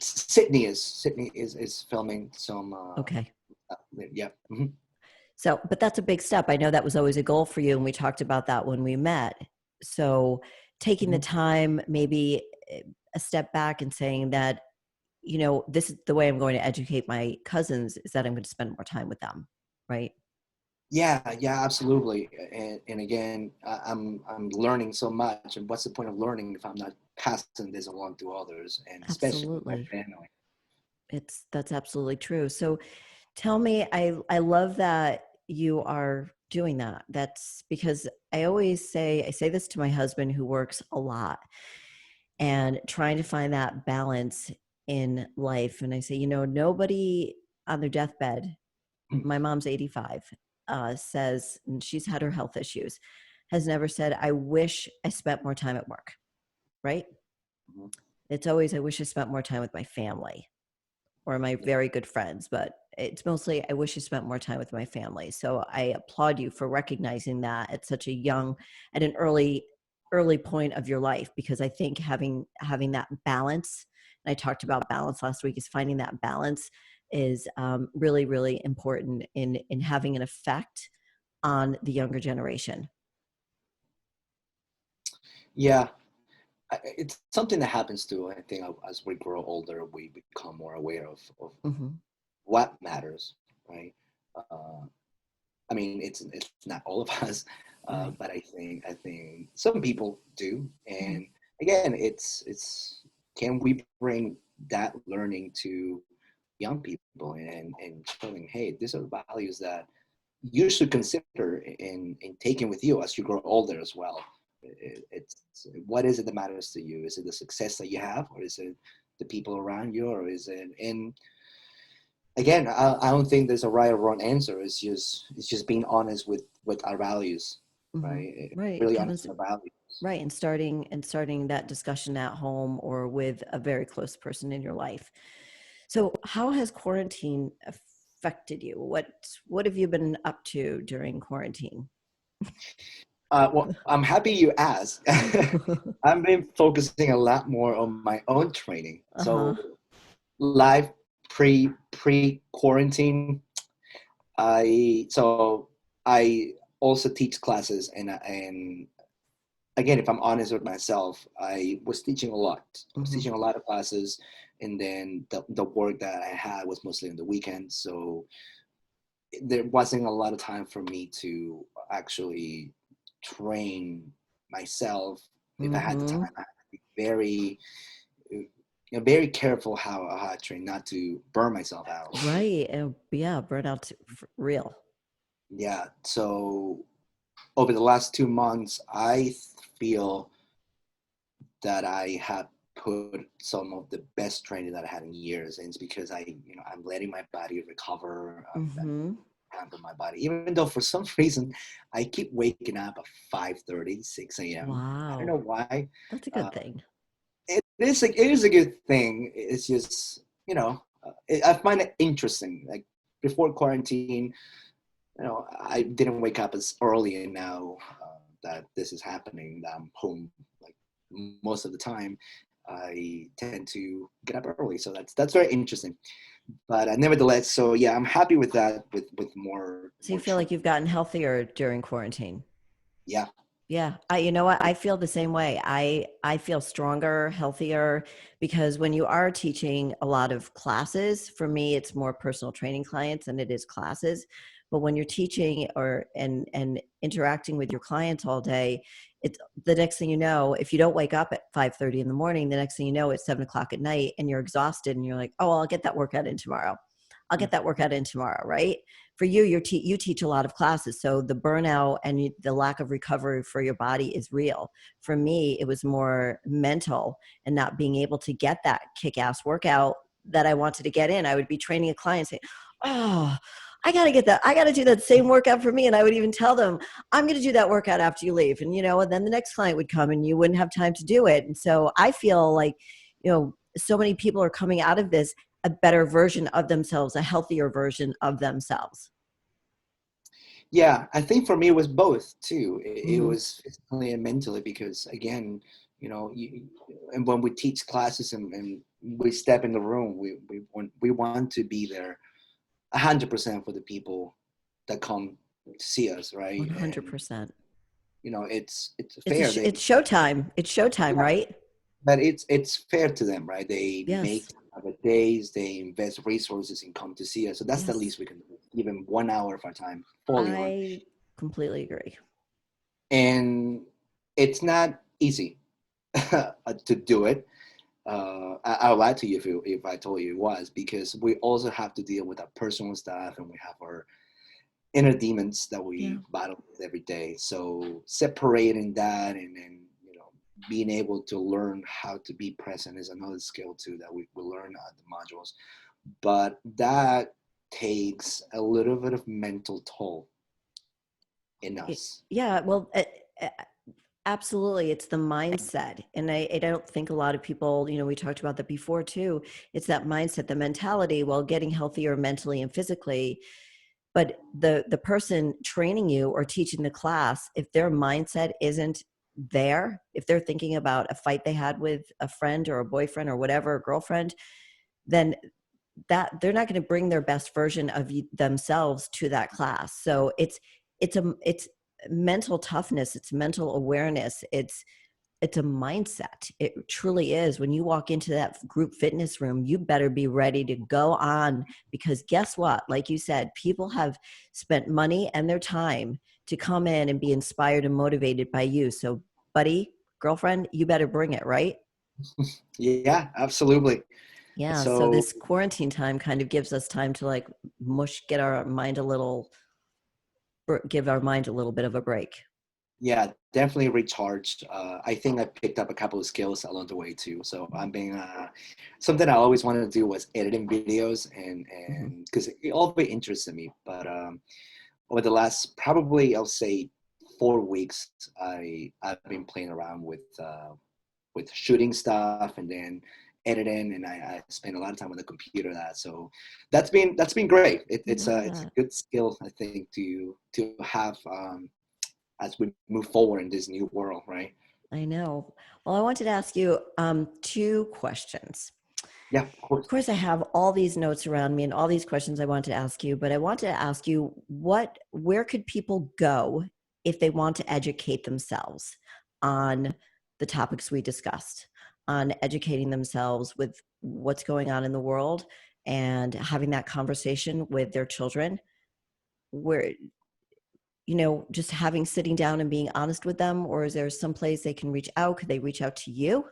S4: Sydney is filming some.
S3: Okay.
S4: Yeah. Mhm.
S3: So, but that's a big step. I know that was always a goal for you, and we talked about that when we met. So, taking the
S4: Mhm.
S3: time, maybe a step back and saying that, this is the way I'm going to educate my cousins, is that I'm going to spend more time with them, right?
S4: Yeah, absolutely. And again, I'm learning so much. And what's the point of learning if I'm not passing this along to others, and especially my
S3: Absolutely.
S4: family?
S3: That's absolutely true. So tell me, I love that you are doing that. That's because I say this to my husband who works a lot and trying to find that balance in life. And I say, nobody on their deathbed, my mom's 85, says, and she's had her health issues, has never said, I wish I spent more time at work, right?
S4: Mhm.
S3: It's always, I wish I spent more time with my family or my
S4: Yeah.
S3: very good friends, but it's mostly, I wish I spent more time with my family. So I applaud you for recognizing that at such a young, at an early point of your life, because I think having that balance, and I talked about balance last week, is finding that balance is really, really important in having an effect on the younger generation.
S4: Yeah, it's something that happens too. I think as we grow older, we become more aware of
S3: Hmm.
S4: what matters, right? Uh, I mean, it's not all of us,
S3: Right.
S4: but I think some people do.
S3: Mhm.
S4: And again, it's can we bring that learning to young people, and showing, hey, these are values that you should consider in taking with you as you grow older as well. It's what is it that matters to you? Is it the success that you have, or is it the people around you, or is it? And again, I don't think there's a right or wrong answer. It's just being honest with our values,
S3: Hmm.
S4: right?
S3: Right.
S4: Really
S3: Having
S4: honest with our values.
S3: Right, and starting that discussion at home or with a very close person in your life. So, how has quarantine affected you? What have you been up to during quarantine?
S4: Well, I'm happy you asked. I've been focusing a lot more on my own training.
S3: Uh-huh.
S4: So live pre quarantine, I also teach classes, and again, if I'm honest with myself, I was teaching a lot. I was
S3: Hmm.
S4: teaching a lot of classes, and then the work that I had was mostly on the weekends. So there wasn't a lot of time for me to actually train myself. If I had the
S3: Hmm.
S4: time, I had to be very careful how I train, not to burn myself out.
S3: Right. Yeah, burnout real.
S4: Yeah. So over the last 2 months, I feel that I have put some of the best training that I had in years, and it's because I'm letting my body recover. I'm
S3: Hmm.
S4: handle my body, even though for some reason I keep waking up at 5:30, 6 a.m. I don't
S3: Wow.
S4: know why.
S3: That's a good
S4: Uh,
S3: thing.
S4: it is a good thing. It's just I find it interesting. Like before quarantine, I didn't wake up as early, and now that this is happening, that I'm home like most of the time, I tend to get up early. So that's very interesting. But nevertheless, so yeah, I'm happy with that. With more
S3: So you
S4: more
S3: feel like
S4: training.
S3: you've gotten healthier during quarantine?
S4: Yeah.
S3: Yeah, you know what? I feel the same way. I feel stronger, healthier, because when you are teaching a lot of classes, for me, it's more personal training clients than it is classes. But when you're teaching and interacting with your clients all day, it's the next thing you know, if you don't wake up at 5:30 in the morning, the next thing you know, it's 7 o'clock at night, and you're exhausted, and you're like, oh, I'll get that workout in tomorrow. I'll get that workout in tomorrow, right? For you, you teach a lot of classes, so the burnout and the lack of recovery for your body is real. For me, it was more mental and not being able to get that kick-ass workout that I wanted to get in. I would be training a client saying, oh, I got to get that. I got to do that same workout for me. And I would even tell them, I'm going to do that workout after you leave. And then the next client would come and you wouldn't have time to do it. And so I feel like, so many people are coming out of this a better version of themselves, a healthier version of themselves.
S4: Yeah, I think for me it was both too. It
S3: Hmm.
S4: was physically and mentally, because again, and when we teach classes, and we step in the room, we want to be there 100% for the people that come to see us, right? And
S3: 100%.
S4: it's
S3: It's
S4: fair.
S3: it's showtime. It's showtime,
S4: Yeah,
S3: right?
S4: but it's fair to them, right? They
S3: Yes.
S4: make other days, they invest resources and come to see us. So that's the
S3: Yes.
S4: least we can do. Even 1 hour of our time fully on.
S3: I completely agree.
S4: And it's not easy to do it. I'll lie to you if I told you it was, because we also have to deal with our personal stuff, and we have our inner demons that
S3: Yeah.
S4: we battle with every day. So separating that and being able to learn how to be present is another skill too that we learn at the modules. But that takes a little bit of mental toll in us.
S3: Yeah. Well, absolutely. It's the mindset. And I don't think a lot of people, we talked about that before too. It's that mindset, the mentality, while getting healthier mentally and physically. But the person training you or teaching the class, if their mindset isn't there, if they're thinking about a fight they had with a friend or a boyfriend or whatever, a girlfriend, then that they're not going to bring their best version of themselves to that class. So it's mental toughness, it's mental awareness, it's a mindset. It truly is. When you walk into that group fitness room, you better be ready to go on, because guess what? Like you said, people have spent money and their time to come in and be inspired and motivated by you. So, buddy, girlfriend, you better bring it, right?
S4: Yeah, absolutely.
S3: Yeah. So
S4: So
S3: this quarantine time kind of gives us time to like get our mind a little, give our mind a little bit of a break.
S4: yeah, definitely recharged. I think I picked up a couple of skills along the way too. So I'm being something I always wanted to do was editing videos, and
S3: Mhm.
S4: because it always interested me. But over the last probably I'll say 4 weeks, I've been playing around with shooting stuff and then editing, and I spend a lot of time on the computer. So that's been great.
S3: I
S4: It's
S3: love
S4: a
S3: that.
S4: good skill, I think, to have as we move forward in this new world, right?
S3: I know. Well, I wanted to ask you two questions.
S4: Yeah, of
S3: Of
S4: course.
S3: course, I have all these notes around me and all these questions I want to ask you, but I want to ask you where could people go if they want to educate themselves on the topics we discussed, on educating themselves with what's going on in the world and having that conversation with their children, where, just sitting down and being honest with them, or is there some place they can reach out? Could they reach out to you?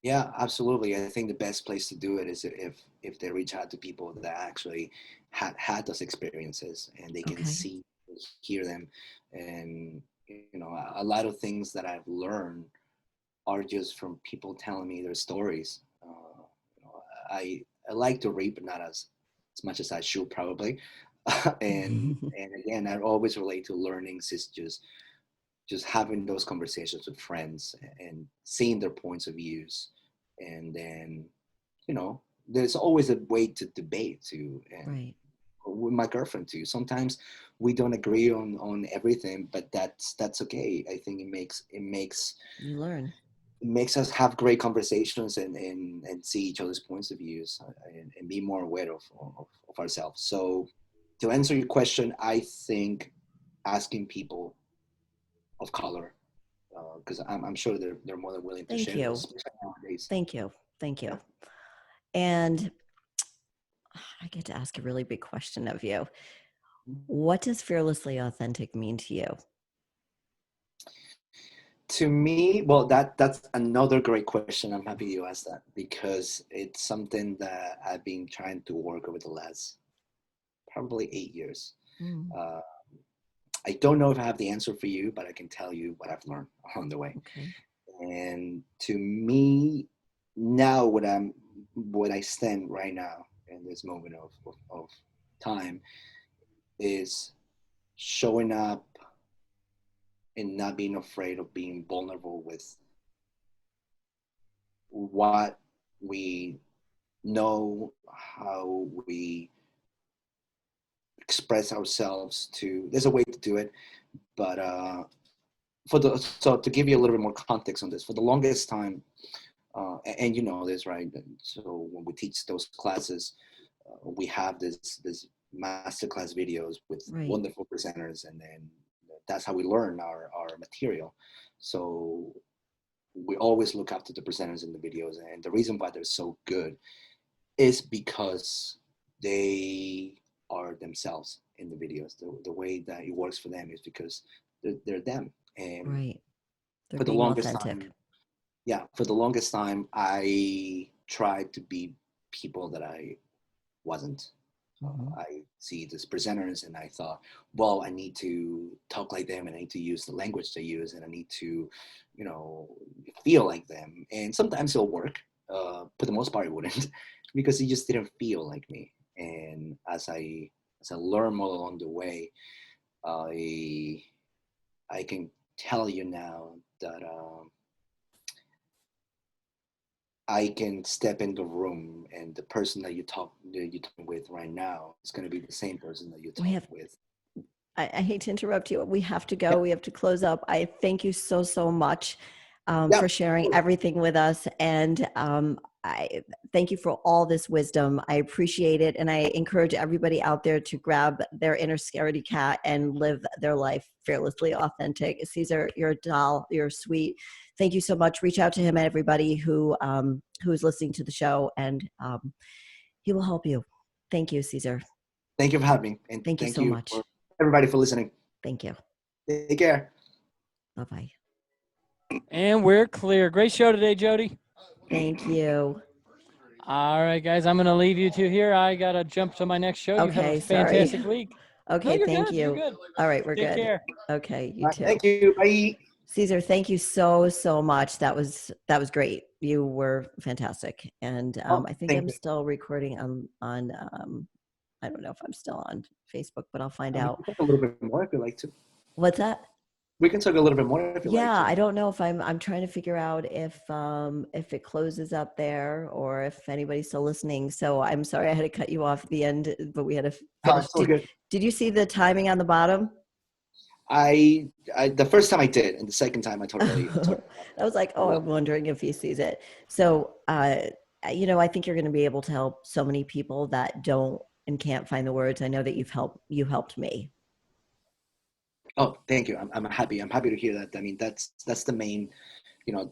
S4: Yeah, absolutely. I think the best place to do it is if they reach out to people that actually had those experiences, and they can
S3: Okay.
S4: see, hear them, and a lot of things that I've learned are just from people telling me their stories. You know, I like to read, but not as much as I should probably. And again, I always relate to learnings is just having those conversations with friends and seeing their points of views, and then there's always a way to debate too, and
S3: Right.
S4: with my girlfriend too. Sometimes we don't agree on everything, but that's okay. I think
S3: You learn.
S4: it makes us have great conversations and see each other's points of views, and be more aware of ourselves. So to answer your question, I think asking people of color, because I'm sure they're more than willing to
S3: Thank
S4: share those,
S3: you.
S4: especially nowadays.
S3: Thank you. Thank
S4: Yeah.
S3: you. And I get to ask a really big question of you. What does fearlessly authentic mean to you?
S4: To me, well, that's another great question. I'm happy you asked that, because it's something that I've been trying to work over the last probably 8 years.
S3: Mm,
S4: Uh, I don't know if I have the answer for you, but I can tell you what I've learned along the way.
S3: okay.
S4: And to me, now what I stand right now in this moment of time is showing up and not being afraid of being vulnerable with what we know, how we express ourselves. To There's a way to do it, but so to give you a little bit more context on this, for the longest time, and you know this, right? So when we teach those classes, we have this masterclass videos with
S3: Right.
S4: wonderful presenters, and then that's how we learn our material. So we always look after the presenters in the videos, and the reason why they're so good is because they are themselves in the videos. The way that it works for them is because they're them. And
S3: Right. They're
S4: for the
S3: being
S4: longest
S3: authentic.
S4: time, yeah, for the longest time, I tried to be people that I wasn't.
S3: Mhm.
S4: I see these presenters and I thought, well, I need to talk like them and I need to use the language they use and I need to, you know, feel like them. And sometimes it'll work. For the most part, it wouldn't because it just didn't feel like me. And as I learn more along the way, I can tell you now that I can step in the room and the person that you're talking with right now is going to be the same person that you
S3: We
S4: talk
S3: have,
S4: with.
S3: I hate to interrupt you. We have to
S4: Yeah,
S3: go. We have to close up. I thank you so, so much
S4: yeah,
S3: for
S4: of
S3: sharing
S4: course.
S3: everything with us. And I thank you for all this wisdom. I appreciate it. And I encourage everybody out there to grab their inner scaredy cat and live their life fearlessly authentic. Cesar, you're a doll. You're sweet. Thank you so much. Reach out to him, everybody who's listening to the show, and he will help you. Thank you, Cesar.
S4: Thank you for having me, and
S3: Thank you
S4: thank
S3: so
S4: you for
S3: much.
S4: everybody for listening.
S3: Thank you.
S4: Take care.
S3: Bye-bye.
S5: And we're clear. Great show today, Jodi.
S3: Thank you.
S5: All right, guys, I'm going to leave you two here. I got to jump to my next show. You have a
S3: Okay, sorry.
S5: fantastic week. No,
S3: Okay,
S5: you're
S3: thank
S5: good. You're
S3: you.
S5: good.
S3: All right, we're
S5: Take
S3: good.
S5: care.
S3: Okay, you
S4: All right,
S3: too.
S4: thank you. Bye.
S3: Cesar, thank you so, so much. That was great. You were fantastic. And
S4: Oh,
S3: I think
S4: thank
S3: I'm
S4: you.
S3: still recording on I don't know if I'm still on Facebook, but I'll find
S4: We
S3: out.
S4: can talk a little bit more if you like to.
S3: What's that?
S4: We can talk a little bit more if you like
S3: Yeah,
S4: to.
S3: I don't know if I'm trying to figure out if it closes up there or if anybody's still listening. So I'm sorry I had to cut you off at the end, but we had to
S4: Oh,
S3: finish.
S4: it's all good.
S3: Did you see the timing on the bottom?
S4: I the first time I did, and the second time I totally
S3: I was like, oh,
S4: forgot.
S3: I'm wondering if he sees it. So, I think you're going to be able to help so many people that don't and can't find the words. I know that you helped me.
S4: Oh, thank you. I'm happy. I'm happy to hear that. I mean, that's the main, you know,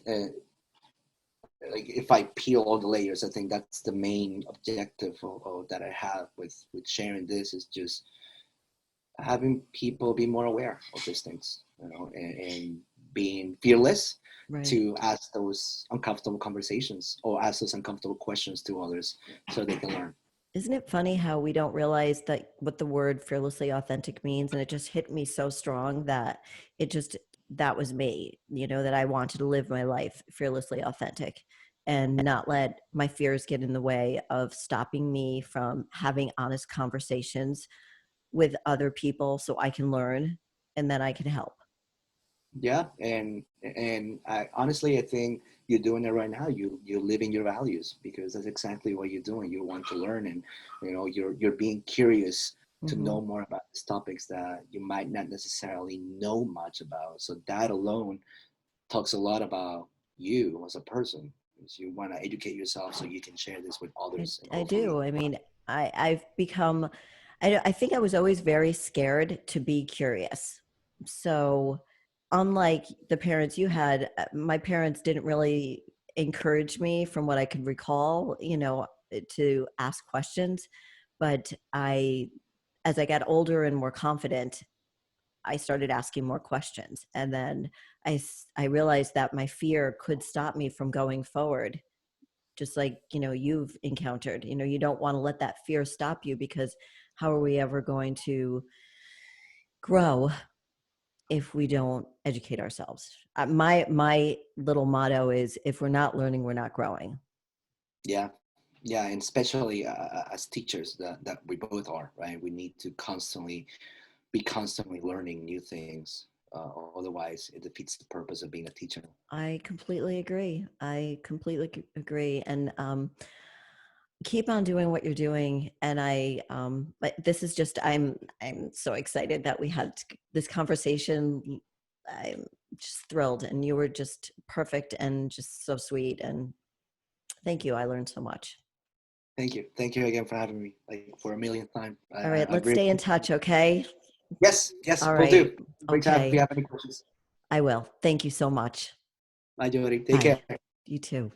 S4: like if I peel all the layers, I think that's the main objective that I have with sharing this is just having people be more aware of these things, you know, and being fearless
S3: Right.
S4: to ask those uncomfortable conversations or ask those uncomfortable questions to others so they can learn.
S3: Isn't it funny how we don't realize that what the word fearlessly authentic means? And it just hit me so strong that that was me, that I wanted to live my life fearlessly authentic and not let my fears get in the way of stopping me from having honest conversations with other people so I can learn and then I can help.
S4: Yeah, and I honestly I think you're doing it right now. You're living your values because that's exactly what you're doing. You want to learn, and you know you're being curious to
S3: Hmm.
S4: know more about these topics that you might not necessarily know much about. So that alone talks a lot about you as a person. Is you want to educate yourself so you can share this with
S3: I,
S4: others and
S3: I
S4: hopefully.
S3: do. I mean, I've become, I think I was always very scared to be curious. So, unlike the parents you had, my parents didn't really encourage me, from what I could recall, to ask questions. But as I got older and more confident, I started asking more questions. And then I realized that my fear could stop me from going forward, just like you've encountered. You don't want to let that fear stop you, because how are we ever going to grow if we don't educate ourselves? My little motto is, if we're not learning, we're not growing.
S4: Yeah, yeah, and especially as teachers that we both are, right? We need to be constantly learning new things. Otherwise, it defeats the purpose of being a teacher.
S3: I completely agree. Agree. And keep on doing what you're doing. And but this is just, I'm so excited that we had this conversation. I'm just thrilled, and you were just perfect and just so sweet. And thank you. I learned so much.
S4: Thank you. Thank you again for having me, like for a millionth time.
S3: All right,
S4: I
S3: let's
S4: really,
S3: stay in touch. Okay.
S4: yes,
S3: All
S4: we'll
S3: right.
S4: do. Reach out if you
S3: Okay.
S4: have any questions.
S3: I will. Thank you so much.
S4: Bye, Jodi. Take
S3: Bye.
S4: care.
S3: You too.